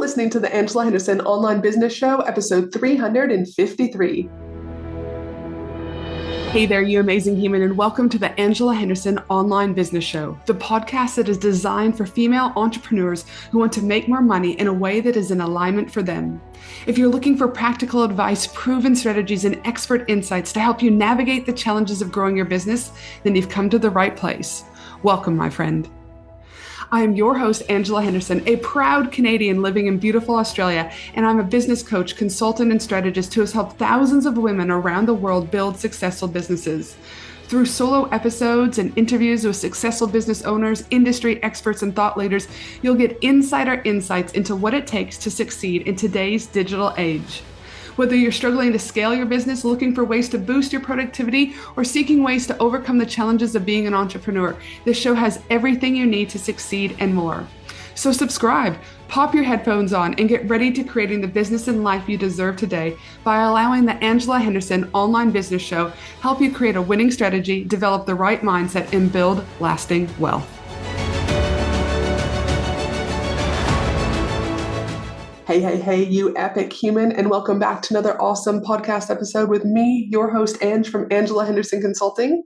listening to the Angela Henderson Online Business Show, episode 353. Hey there, you amazing human, and welcome to the Angela Henderson Online Business Show, the podcast that is designed for female entrepreneurs who want to make more money in a way that is in alignment for them. If you're looking for practical advice, proven strategies, and expert insights to help you navigate the challenges of growing your business, then you've come to the right place. Welcome, my friend. I am your host, Angela Henderson, a proud Canadian living in beautiful Australia, and I'm a business coach, consultant, and strategist who has helped thousands of women around the world build successful businesses. Through solo episodes and interviews with successful business owners, industry experts, and thought leaders, you'll get insider insights into what it takes to succeed in today's digital age. Whether you're struggling to scale your business, looking for ways to boost your productivity, or seeking ways to overcome the challenges of being an entrepreneur, this show has everything you need to succeed and more. So subscribe, pop your headphones on, and get ready to creating the business and life you deserve today by allowing the Angela Henderson Online Business Show help you create a winning strategy, develop the right mindset, and build lasting wealth. Hey, you epic human, and welcome back to another awesome podcast episode with me, your host, Ange from Angela Henderson Consulting.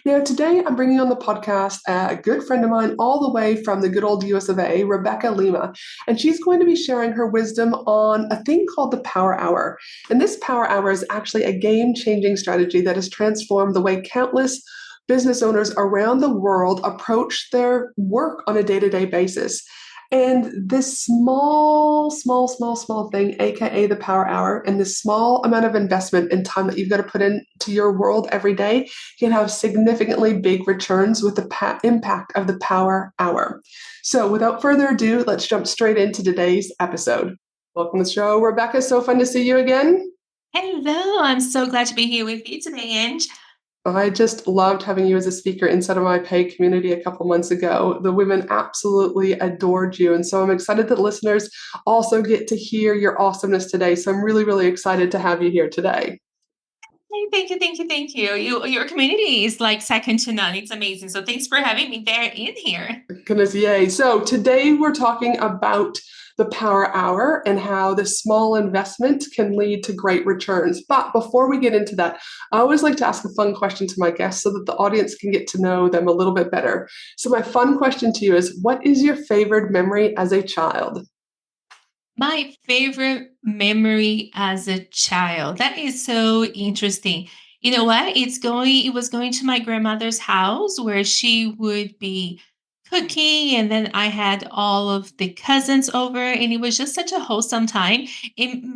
Now, today I'm bringing on the podcast a good friend of mine all the way from the good old US of A, Rebeca Lima, and she's going to be sharing her wisdom on a thing called the Power Hour. And this Power Hour is actually a game-changing strategy that has transformed the way countless business owners around the world approach their work on a day-to-day basis. And this small thing, aka the Power Hour, and this small amount of investment and time that you've got to put into your world every day can have significantly big returns with the impact of the Power Hour. So without further ado, let's jump straight into today's episode. Welcome to the show, Rebecca. So fun to see you again. Hello, I'm so glad to be here with you today, Ange. I just loved having you as a speaker inside of my paid community a couple months ago. The women absolutely adored you. And so I'm excited that listeners also get to hear your awesomeness today. So I'm really excited to have you here today. Hey, thank you. Your community is like second to none. It's amazing. So thanks for having me there in here. Goodness, yay. So today we're talking about the Power Hour and how this small investment can lead to great returns. But before we get into that, I always like to ask a fun question to my guests so that the audience can get to know them a little bit better. So my fun question to you is, what is your favorite memory as a child? My favorite memory as a child. That is so interesting. You know what? It was going to my grandmother's house where she would be cooking, and then I had all of the cousins over, and it was just such a wholesome time.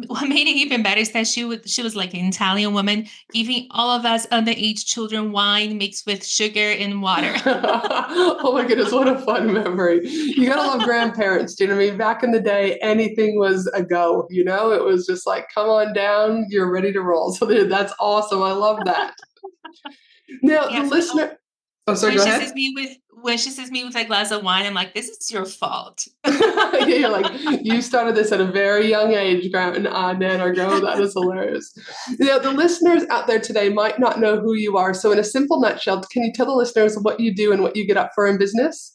What made it even better is that she was like an Italian woman giving all of us underage children wine mixed with sugar and water. Oh my goodness, what a fun memory. You gotta love grandparents, do you know what I mean? Back in the day, anything was a go, you know? It was just like, come on down, you're ready to roll. So that's awesome. I love that. Now, Yeah, the listener... Oh, sorry, go ahead. When she sees me with a glass of wine, I'm like, this is your fault. Yeah, you're like, you started this at a very young age, Nan or Grandma. That is hilarious. Now, the listeners out there today might not know who you are. So in a simple nutshell, can you tell the listeners what you do and what you get up for in business?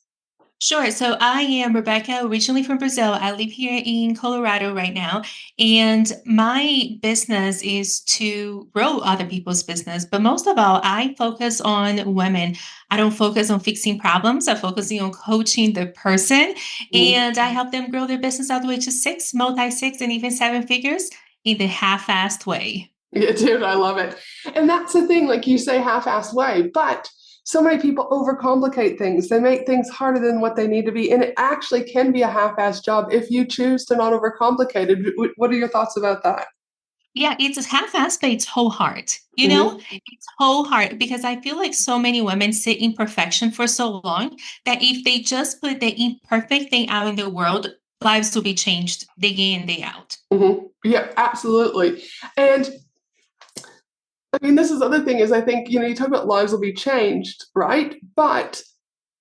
Sure. So I am Rebecca, originally from Brazil. I live here in Colorado right now. And my business is to grow other people's business. But most of all, I focus on women. I don't focus on fixing problems. I focus on coaching the person. And I help them grow their business all the way to multi-six, and even seven figures in the half-assed way. Yeah, dude, I love it. And that's the thing, like you say, half-assed way. But so many people overcomplicate things. They make things harder than what they need to be. And it actually can be a half-assed job if you choose to not overcomplicate it. What are your thoughts about that? Yeah, it's half-assed, but it's whole heart. It's whole heart, because I feel like so many women sit in perfection for so long that if they just put the imperfect thing out in the world, lives will be changed day in, day out. Mm-hmm. Yeah, absolutely. And I mean, this is the other thing is I think, you talk about lives will be changed, right? But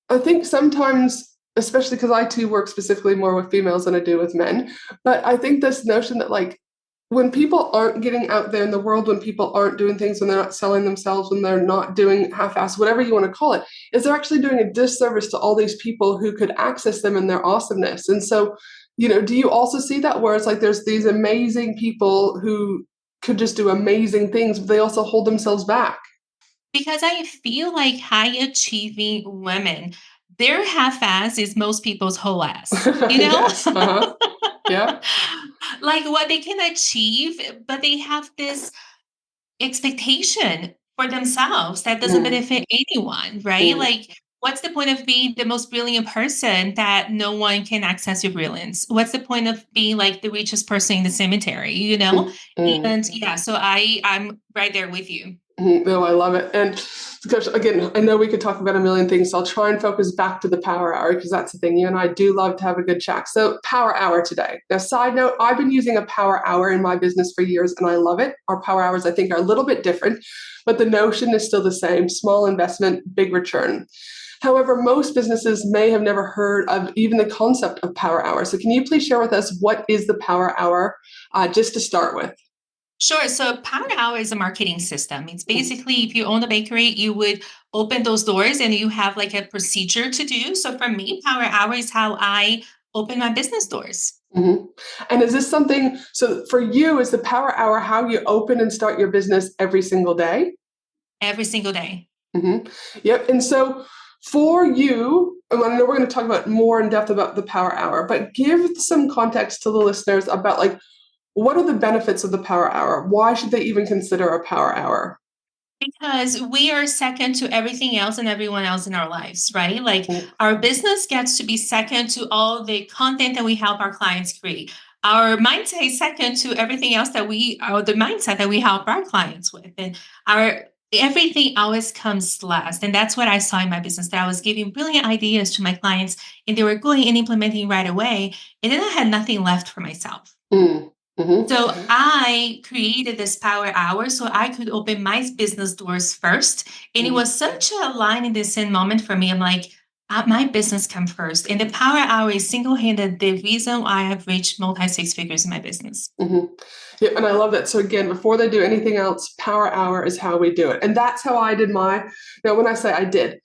I think sometimes, especially because I too work specifically more with females than I do with men, but I think this notion that like when people aren't getting out there in the world, when people aren't doing things, when they're not selling themselves, when they're not doing half-assed, whatever you want to call it, is they're actually doing a disservice to all these people who could access them and their awesomeness. And so Do you also see that where it's like there's these amazing people who could just do amazing things, but they also hold themselves back? Because I feel like high achieving women, their half-ass is most people's whole ass, you know? Yes. Uh-huh. Yeah. Like what they can achieve, but they have this expectation for themselves that doesn't Mm, benefit anyone, right? mm, Like, what's the point of being the most brilliant person that no one can access your brilliance? What's the point of being like the richest person in the cemetery, you know? mm, mm. And yeah, so I'm right there with you. No, I love it. And because again, I know we could talk about a million things, so I'll try and focus back to the power hour because that's the thing. You and I do love to have a good chat. So, power hour today. Now, side note, I've been using a power hour in my business for years and I love it. Our power hours, I think, are a little bit different, but the notion is still the same: small investment, big return. However, most businesses may have never heard of even the concept of power hour. So, can you please share with us what is the power hour, just to start with? Sure. So Power Hour is a marketing system. It's basically if you own a bakery, you would open those doors and you have like a procedure to do. So for me, Power Hour is how I open my business doors Mhm. And is this something, so for you, is the power hour how you open and start your business every single day? every single day. Hmm. Yep. And so for you, and I know we're going to talk about more in depth about the power hour, but give some context to the listeners about like what are the benefits of the power hour? Why should they even consider a power hour? Because we are second to everything else and everyone else in our lives, right? Like Mm, our business gets to be second to all the content that we help our clients create. Our mindset is second to everything else or the mindset that we help our clients with. And our everything always comes last. And that's what I saw in my business, that I was giving brilliant ideas to my clients and they were going and implementing right away. And then I had nothing left for myself. mm, mhm. So I created this power hour so I could open my business doors first. And it Mm, was such a line in the same moment for me. I'm like, my business come first. And the power hour is single-handed the reason why I've reached multi six figures in my business. mhm. Yeah, and I love that. So again, before they do anything else, power hour is how we do it. And that's how I did my, now when I say I did,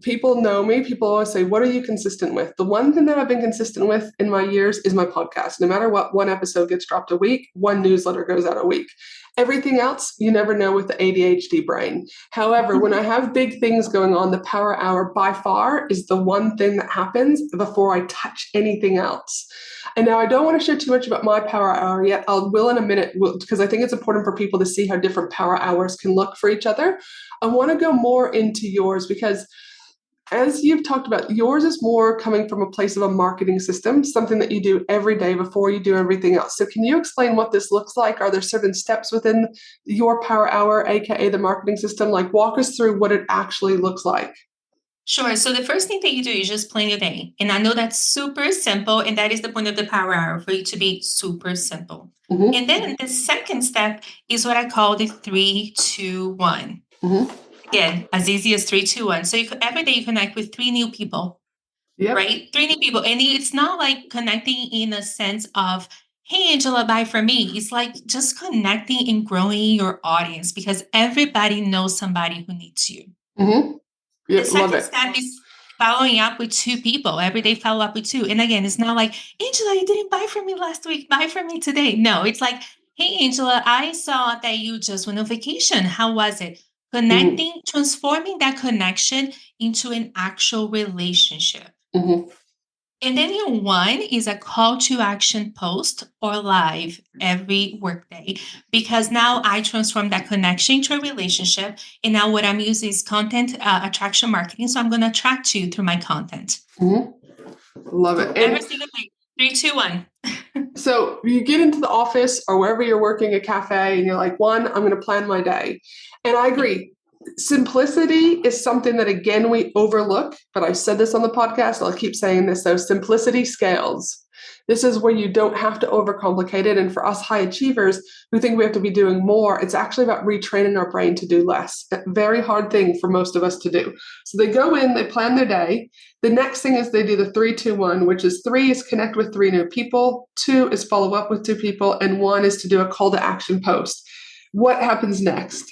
people know me, people always say, what are you consistent with? The one thing that I've been consistent with in my years is my podcast. No matter what, one episode gets dropped a week, one newsletter goes out a week. Everything else, you never know with the ADHD brain. However, when I have big things going on, the power hour by far is the one thing that happens before I touch anything else. And now I don't want to share too much about my power hour yet. I will in a minute because I think it's important for people to see how different power hours can look for each other. I want to go more into yours because as you've talked about, yours is more coming from a place of a marketing system, something that you do every day before you do everything else. So can you explain what this looks like? Are there certain steps within your power hour, aka the marketing system? Like walk us through what it actually looks like. Sure. So the first thing that you do is just plan your day. And I know that's super simple. And that is the point of the power hour for you to be super simple. Mm-hmm, And then the second step is what I call the 3, 2, 1. mm-hmm. Again, as easy as 3, 2, 1. So every day you connect with three new people, Yep. right? Three new people. And it's not like connecting in a sense of, hey, Angela, buy from me. It's like just connecting and growing your audience because everybody knows somebody who needs you. Mm-hmm. The Yep. Love second it. step is following up with two people. Every day, follow up with two. And again, it's not like, Angela, you didn't buy from me last week. Buy from me today. No, it's like, hey, Angela, I saw that you just went on vacation. How was it? Mm-hmm. Connecting, transforming that connection into an actual relationship. Mm-hmm. And then your one is a call to action post or live every workday because now I transform that connection to a relationship. And now what I'm using is content attraction marketing. So I'm going to attract you through my content Mm-hmm. Love it. every And single day. 3, 2, 1. so you get into the office or wherever you're working, a cafe, and you're like, one, I'm going to plan my day. And I agree. Simplicity is something that, again, we overlook. But I said this on the podcast. I'll keep saying this. So simplicity scales. This is where you don't have to overcomplicate it. And for us high achievers who think we have to be doing more, it's actually about retraining our brain to do less. A very hard thing for most of us to do. So they go in, they plan their day. The next thing is they do the 3, 2, 1, which is 3 is connect with 3 new people, 2 is follow up with 2 people, and 1 is to do a call to action post. What happens next?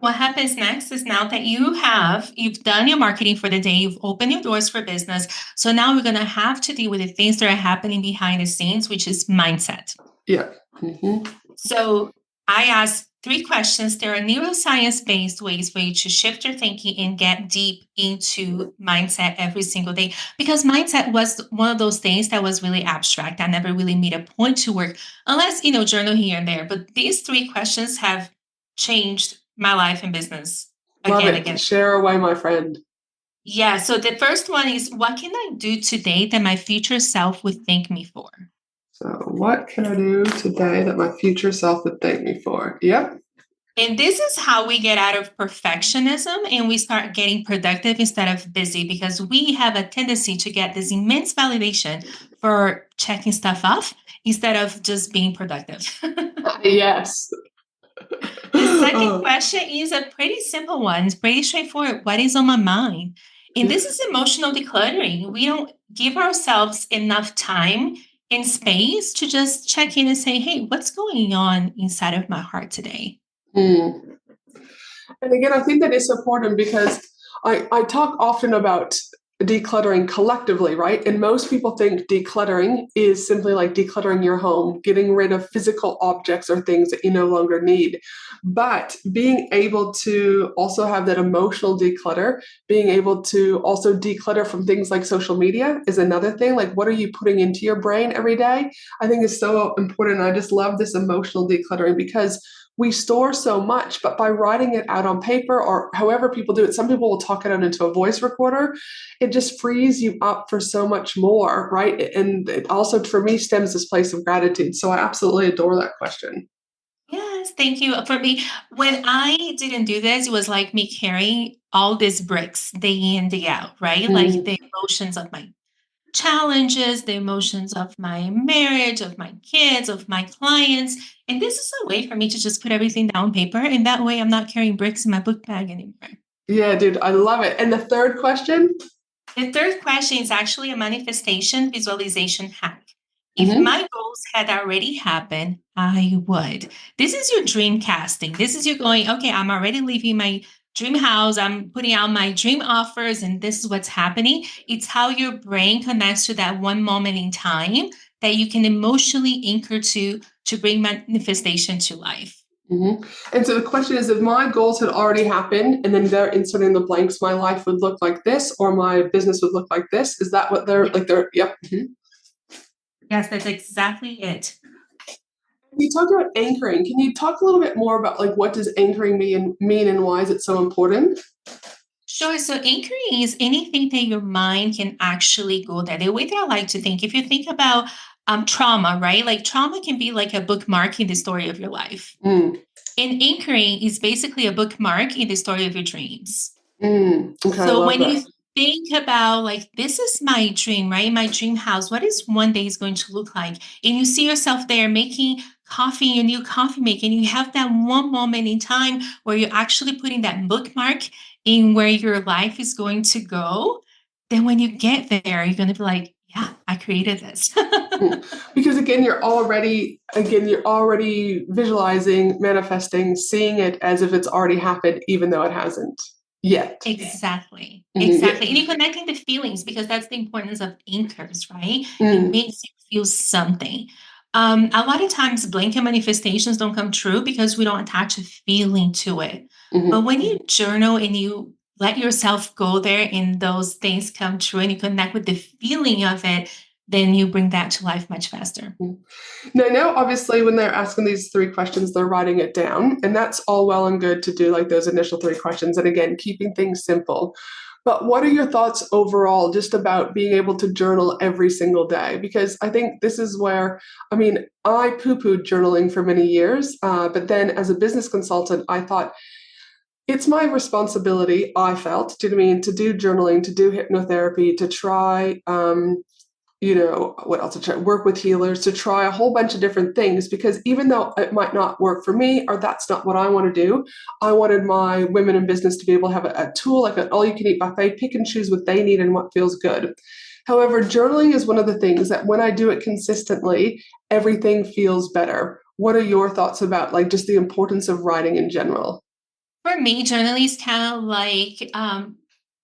what happens next is now that you've done your marketing for the day, you've opened your doors for business. So now we're going to have to deal with the things that are happening behind the scenes, which is mindset. Yeah. Mm-hmm. So I asked 3 questions. There are neuroscience-based ways for you to shift your thinking and get deep into mindset every single day. Because mindset was one of those things that was really abstract. I never really made a point to work, unless, journal here and there. But these 3 questions have changed my life and business Love again, it. again. Share away, my friend. Yeah. So the first one is, what can I do today that my future self would thank me for? So, what can I do today that my future self would thank me for? Yep. And this is how we get out of perfectionism and we start getting productive instead of busy, because we have a tendency to get this immense validation for checking stuff off instead of just being productive. Yes. The second question is a pretty simple one. It's pretty straightforward. What is on my mind? And this is emotional decluttering. We don't give ourselves enough time and space to just check in and say, hey, what's going on inside of my heart today? Mm. And again, I think that is important because I talk often about decluttering collectively, right? And most people think decluttering is simply like decluttering your home, getting rid of physical objects or things that you no longer need. But being able to also have that emotional declutter, being able to also declutter from things like social media is another thing. Like, what are you putting into your brain every day? I think is so important. I just love this emotional decluttering because we store so much, but by writing it out on paper or however people do it, some people will talk it out into a voice recorder. It just frees you up for so much more, right? And it also, for me, stems this place of gratitude. So I absolutely adore that question. Yes, thank you. For me, when I didn't do this, it was like me carrying all these bricks day in, day out, right? Like Mm. the emotions of my challenges, the emotions of my marriage, of my kids, of my clients. And this is a way for me to just put everything down on paper. And that way I'm not carrying bricks in my book bag anymore. Yeah, dude, I love it. And the third question? The third question is actually a manifestation visualization hack. If Mm-hmm. my goals had already happened, I would. This is your dream casting. This is you going, okay, I'm already leaving my dream house. I'm putting out my dream offers, and this is what's happening. It's how your brain connects to that one moment in time that you can emotionally anchor to bring manifestation to life. Mm-hmm. And so the question is, if my goals had already happened and then they're inserting the blanks, my life would look like this or my business would look like this. Is that what they're Yeah. like? They're, yep. Mm-hmm. Yes, that's exactly it. You talked about anchoring. Can you talk a little bit more about like what does anchoring mean and why is it so important? Sure. So anchoring is anything that your mind can actually go there. The way that I like to think, if you think about trauma, right? Like trauma can be like a bookmark in the story of your life. Mm, And anchoring is basically a bookmark in the story of your dreams. okay, I So love when that. you think about like this is my dream, right? My dream house, what is one day is going to look like? And you see yourself there making coffee, your new coffee maker, and you have that one moment in time where you're actually putting that bookmark in where your life is going to go. Then when you get there, you're going to be like, yeah, I created this. Mm. Because you're already visualizing, manifesting, seeing it as if it's already happened, even though it hasn't yet. Exactly. Mhm, yeah. Exactly. And you're connecting the feelings because that's the importance of anchors, right? It Mm, makes you feel something. A lot of times blanket manifestations don't come true because we don't attach a feeling to it. But mhm. when you journal and you let yourself go there and those things come true and you connect with the feeling of it, then you bring that to life much faster. Mm. Now, obviously, when they're asking these 3 questions, they're writing it down, and that's all well and good to do like those initial 3 questions. And again, keeping things simple. But what are your thoughts overall just about being able to journal every single day? Because I think this is where, I mean, I poo pooed journaling for many years, but then as a business consultant, I thought it's my responsibility, I felt, do you know what I mean, to do journaling, to do hypnotherapy, to try what else to try, work with healers, to try a whole bunch of different things, because even though it might not work for me or that's not what I want to do, I wanted my women in business to be able to have a tool like an all-you-can-eat buffet, pick and choose what they need and what feels good. However, journaling is one of the things that when I do it consistently, everything feels better. What are your thoughts about like just the importance of writing in general? For me, journaling is kind of like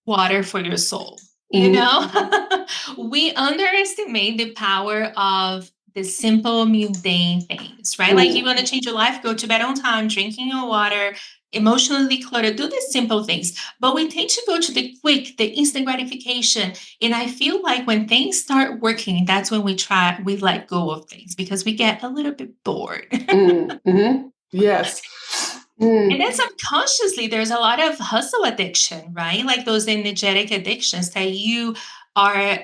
water for your soul. You Mhm. know, we underestimate the power of the simple, mundane things, right? Like you Mm, want to change your life, go to bed on time, drinking your water, emotionally cluttered, do the simple things. But we tend to go to the quick, the instant gratification. And I feel like when things start working, that's when we let go of things because we get a little bit bored. yes. And Mm, then subconsciously, there's a lot of hustle addiction, right? Like those energetic addictions that you are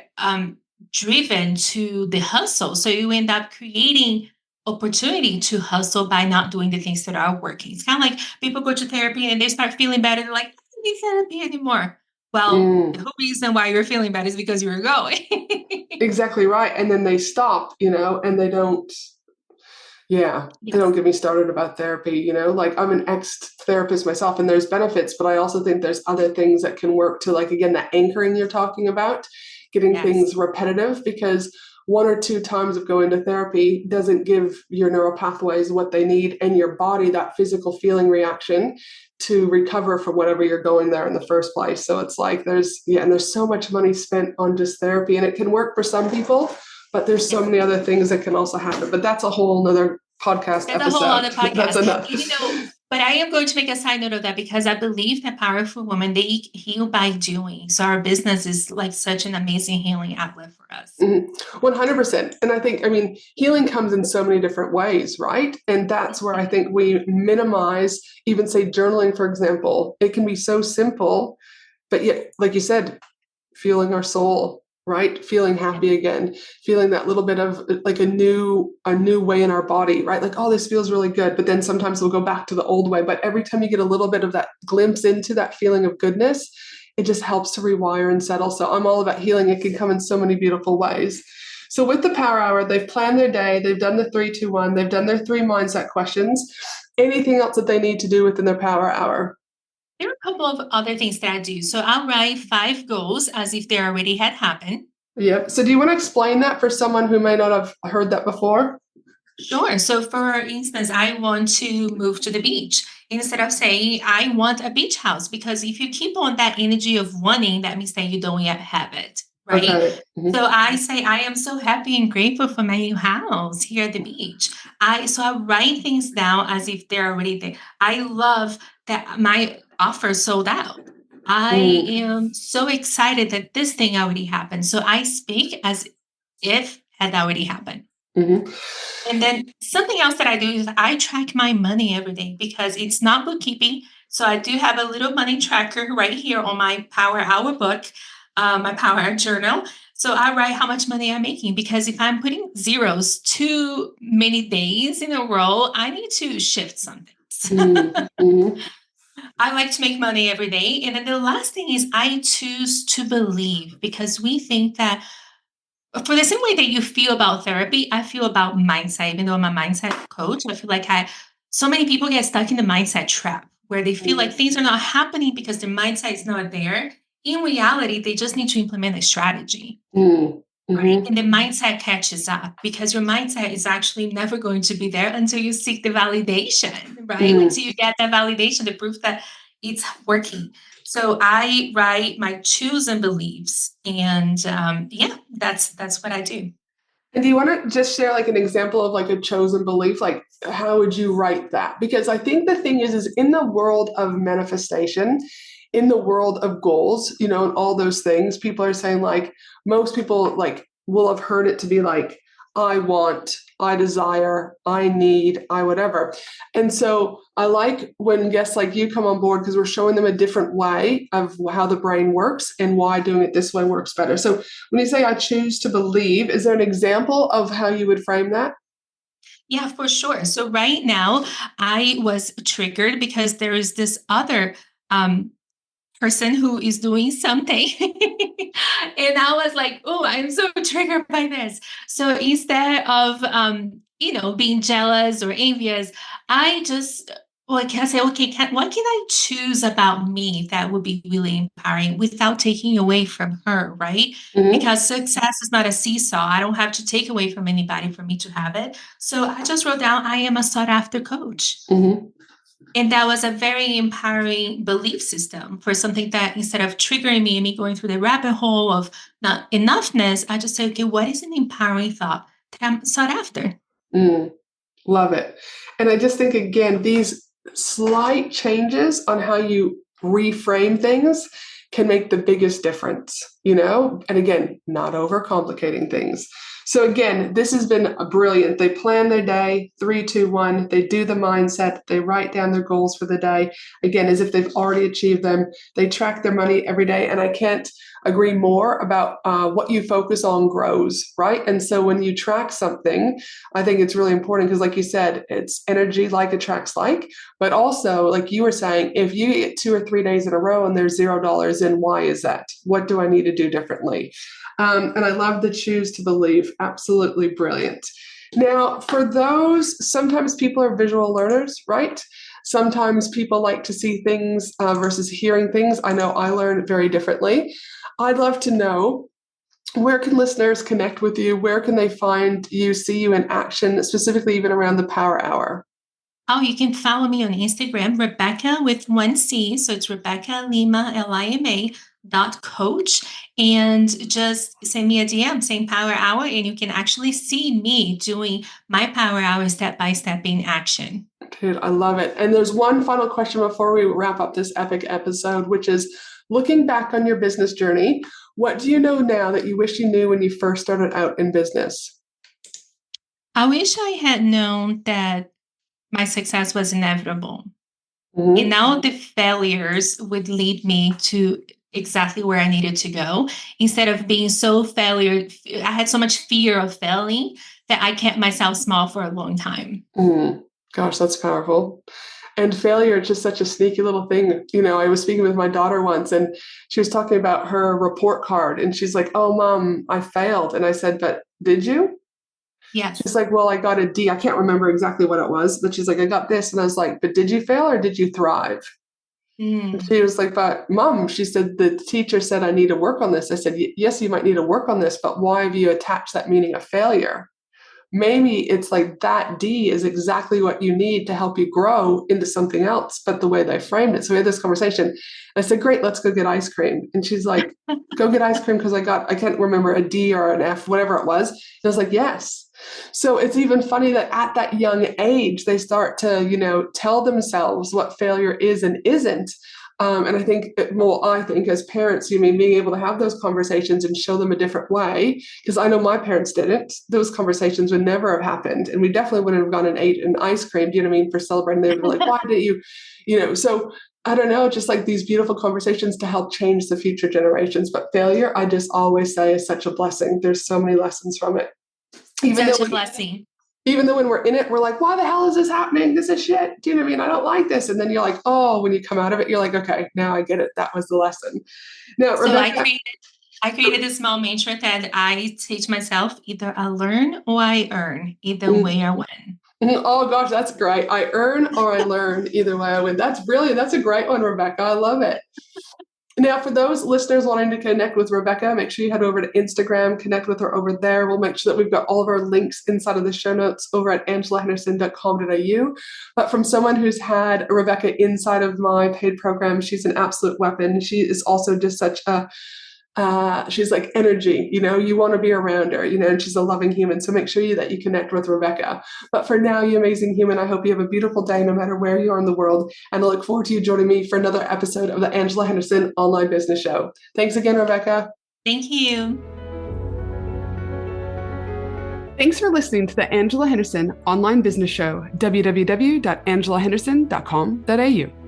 driven to the hustle. So you end up creating opportunity to hustle by not doing the things that are working. It's kind of like people go to therapy and they start feeling better. They're like, I don't need therapy anymore. Well, the mm. whole reason why you're feeling bad is because you were going. Exactly right. And then they stop, and they don't. Yeah, they don't Yes. get me started about therapy, like I'm an ex-therapist myself and there's benefits, but I also think there's other things that can work to, like, again, that anchoring you're talking about, getting Yes. things repetitive, because one or two times of going to therapy doesn't give your neural pathways what they need and your body that physical feeling reaction to recover from whatever you're going there in the first place. So it's like and there's so much money spent on just therapy, and it can work for some people, but there's so Yes. many other things that can also happen. But that's a whole nother podcast That's a whole episode. other That's podcast. enough. But I am going to make a side note of that because I believe that powerful women, they heal by doing. So our business is like such an amazing healing outlet for us. 100%. And I think, healing comes in so many different ways, right? And that's where I think we minimize, even say journaling, for example. It can be so simple, but yet, like you said, feeling our soul, right? Feeling happy again, feeling that little bit of like a new way in our body, right? Like, oh, this feels really good. But then sometimes we'll go back to the old way. But every time you get a little bit of that glimpse into that feeling of goodness, it just helps to rewire and settle. So I'm all about healing. It can come in so many beautiful ways. So with the Power Hour, they've planned their day, they've done the 3-2-1, they've done their 3 mindset questions. Anything else that they need to do within their Power Hour? There are a couple of other things that I do. So I'll write 5 goals as if they already had happened. Yep. So do you want to explain that for someone who may not have heard that before? Sure. So, for instance, I want to move to the beach instead of saying I want a beach house, because if you keep on that energy of wanting, that means that you don't yet have it, right? Okay. So I say I am so happy and grateful for my new house here at the beach. I write things down as if they're already there. I love that my offer sold out. I Mm, am so excited that this thing already happened. So I speak as if it had already happened. mhm, And then something else that I do is I track my money every day because it's not bookkeeping. So I do have a little money tracker right here on my Power Hour book, my Power Hour journal. So I write how much money I'm making, because if I'm putting zeros too many days in a row, I need to shift some things. mm, mhm, I like to make money every day. And then the last thing is I choose to believe, because we think that for the same way that you feel about therapy, I feel about mindset. Even though I'm a mindset coach, I feel like so many people get stuck in the mindset trap where they feel like mm, things are not happening because their mindset is not there. In reality, they just need to implement a strategy, mm, right? mhm, And the mindset catches up, because your mindset is actually never going to be there until you seek the validation, right? mm. Until you get that validation, the proof that it's working. So I write my chosen beliefs, and yeah, that's what I do. And do you want to just share like an example of like a chosen belief? Like, how would you write that? Because I think the thing is in the world of manifestation, in the world of goals, and all those things, people are saying, like, most people like will have heard it to be like, I want, I desire, I need, I whatever. And so I like when guests like you come on board, because we're showing them a different way of how the brain works and why doing it this way works better. So when you say I choose to believe, is there an example of how you would frame that? Yeah, for sure. So right now, I was triggered because there is this other um, person who is doing something. And I was like, oh, I'm so triggered by this. So instead of, being jealous or envious, I just, well, can I say, okay, what can I choose about me that would be really empowering without taking away from her, right? Mm-hmm. Because success is not a seesaw. I don't have to take away from anybody for me to have it. So I just wrote down, I am a sought after coach. Mm-hmm. And that was a very empowering belief system for something that instead of triggering me and me going through the rabbit hole of not enoughness, I just say, okay, what is an empowering thought that I'm sought after? Mm, love it. And I just think, again, these slight changes on how you reframe things can make the biggest difference, And again, not overcomplicating things. So again, this has been brilliant. They plan their day, 3, 2, 1. They do the mindset. They write down their goals for the day, again, as if they've already achieved them. They track their money every day. And I can't agree more about what you focus on grows, right? And so when you track something, I think it's really important because, like you said, it's energy like attracts like. But also, like you were saying, if you get 2 or 3 days in a row and there's $0 in, why is that? What do I need to do differently? And I love the choose to believe. Absolutely brilliant. Now, for those, sometimes people are visual learners, right? Sometimes people like to see things versus hearing things. I know I learn very differently. I'd love to know, where can listeners connect with you? Where can they find you, see you in action, specifically even around the Power Hour? Oh, you can follow me on Instagram, Rebeca with 1 C. So it's Rebeca Lima, Lima .coach. And just send me a DM saying Power Hour, and you can actually see me doing my Power Hour step by step in action. Dude, I love it. And there's one final question before we wrap up this epic episode, which is, looking back on your business journey, what do you know now that you wish you knew when you first started out in business? I wish I had known that my success was inevitable. And Mm-hmm. now the failures would lead me to exactly where I needed to go. Instead of being so failure, I had so much fear of failing that I kept myself small for a long time. Mm. Gosh, that's powerful. And failure is just such a sneaky little thing. I was speaking with my daughter once and she was talking about her report card and she's like, "Oh, Mom, I failed." And I said, "But did you?" She's Yes. like, "Well, I got a D. I can't remember exactly what it was, but she's like, I got this." And I was like, "But did you fail or did you thrive?" And Mm. she was like, "But Mom," she said, "the teacher said I need to work on this." I said, "Yes, you might need to work on this, but why have you attached that meaning of failure? Maybe it's like that D is exactly what you need to help you grow into something else," but the way they framed it. So we had this conversation. And I said, "Great, let's go get ice cream." And she's like, "Go get ice cream because I can't remember, a D or an F, whatever it was." And I was like, "Yes." So it's even funny that at that young age, they start to, tell themselves what failure is and isn't. And I think as parents, being able to have those conversations and show them a different way, because I know my parents didn't, those conversations would never have happened. And we definitely wouldn't have gone and ate an ice cream, do you know what I mean, for celebrating. They would be like, "Why did you, so I don't know, just like these beautiful conversations to help change the future generations. But failure, I just always say, is such a blessing. There's so many lessons from it. Even though Such a blessing. even though when we're in it, we're like, "Why the hell is this happening? This is shit." Do you know what I mean? I don't like this. And then you're like, oh, when you come out of it, you're like, "Okay, now I get it. That was the lesson." Now, So Rebecca. I created this small mantra that I teach myself: either I learn or I earn, either Mm, way I win. oh gosh, that's great. I earn or I learn. Either way I win. That's brilliant. That's a great one, Rebecca. I love it. Now, for those listeners wanting to connect with Rebecca, make sure you head over to Instagram, connect with her over there. We'll make sure that we've got all of our links inside of the show notes over at angelahenderson.com.au. But from someone who's had Rebecca inside of my paid program, she's an absolute weapon. She is also just such she's like energy, you want to be around her, and she's a loving human. So make sure that you connect with Rebecca. But for now, you amazing human, I hope you have a beautiful day no matter where you are in the world. And I look forward to you joining me for another episode of the Angela Henderson Online Business Show. Thanks again, Rebecca. Thank you. Thanks for listening to the Angela Henderson Online Business Show, www.angelahenderson.com.au.